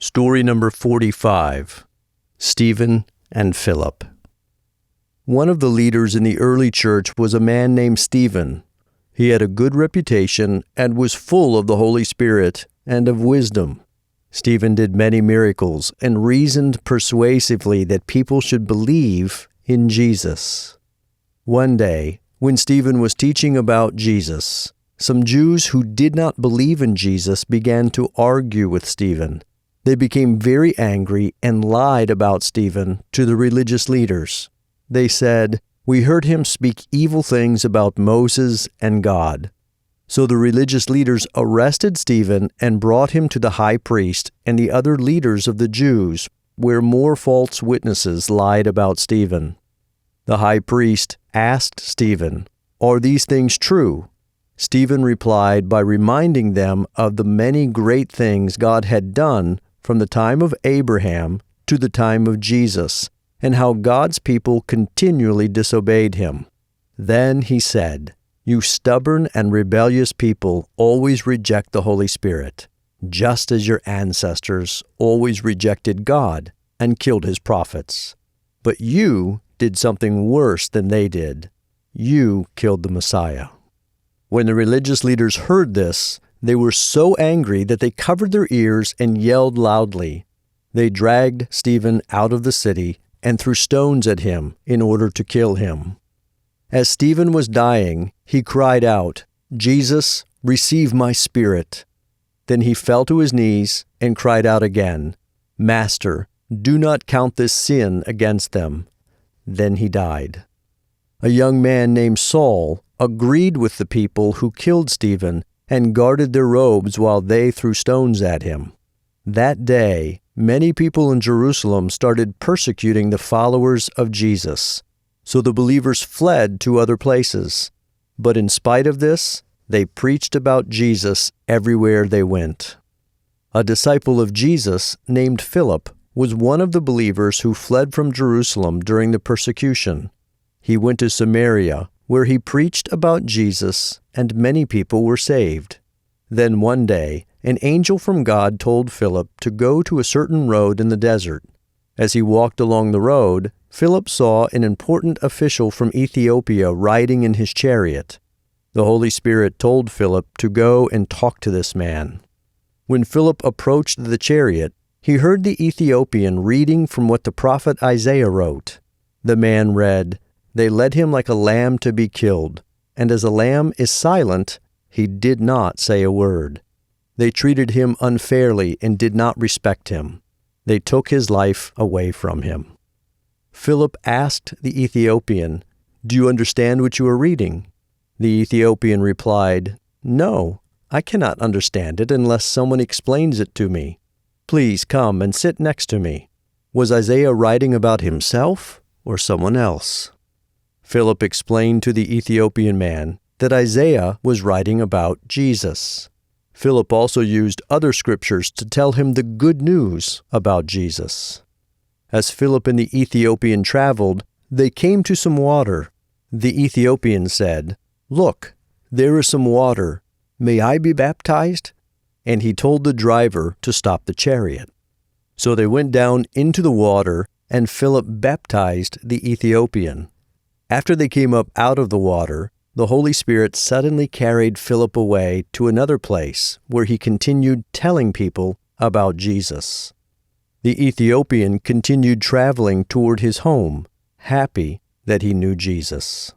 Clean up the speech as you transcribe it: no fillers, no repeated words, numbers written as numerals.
Story number 45, Stephen and Philip. One of the leaders in the early church was a man named Stephen. He had a good reputation and was full of the Holy Spirit and of wisdom. Stephen did many miracles and reasoned persuasively that people should believe in Jesus. One day, when Stephen was teaching about Jesus, some Jews who did not believe in Jesus began to argue with Stephen. They became very angry and lied about Stephen to the religious leaders. They said, "We heard him speak evil things about Moses and God." So the religious leaders arrested Stephen and brought him to the high priest and the other leaders of the Jews, where more false witnesses lied about Stephen. The high priest asked Stephen, "Are these things true?" Stephen replied by reminding them of the many great things God had done from the time of Abraham to the time of Jesus, and how God's people continually disobeyed him. Then he said, "You stubborn and rebellious people always reject the Holy Spirit, just as your ancestors always rejected God and killed his prophets. But you did something worse than they did. You killed the Messiah." When the religious leaders heard this, they were so angry that they covered their ears and yelled loudly. They dragged Stephen out of the city and threw stones at him in order to kill him. As Stephen was dying, he cried out, "Jesus, receive my spirit." Then he fell to his knees and cried out again, "Master, do not count this sin against them." Then he died. A young man named Saul agreed with the people who killed Stephen and guarded their robes while they threw stones at him. That day, many people in Jerusalem started persecuting the followers of Jesus, so the believers fled to other places. But in spite of this, they preached about Jesus everywhere they went. A disciple of Jesus named Philip was one of the believers who fled from Jerusalem during the persecution. He went to Samaria, where he preached about Jesus, and many people were saved. Then one day, an angel from God told Philip to go to a certain road in the desert. As he walked along the road, Philip saw an important official from Ethiopia riding in his chariot. The Holy Spirit told Philip to go and talk to this man. When Philip approached the chariot, he heard the Ethiopian reading from what the prophet Isaiah wrote. The man read, "They led him like a lamb to be killed, and as a lamb is silent, he did not say a word. They treated him unfairly and did not respect him. They took his life away from him." Philip asked the Ethiopian, "Do you understand what you are reading?" The Ethiopian replied, "No, I cannot understand it unless someone explains it to me. Please come and sit next to me." Was Isaiah writing about himself or someone else? Philip explained to the Ethiopian man that Isaiah was writing about Jesus. Philip also used other scriptures to tell him the good news about Jesus. As Philip and the Ethiopian traveled, they came to some water. The Ethiopian said, "Look, there is some water. May I be baptized?" And he told the driver to stop the chariot. So they went down into the water, and Philip baptized the Ethiopian. After they came up out of the water, the Holy Spirit suddenly carried Philip away to another place where he continued telling people about Jesus. The Ethiopian continued traveling toward his home, happy that he knew Jesus.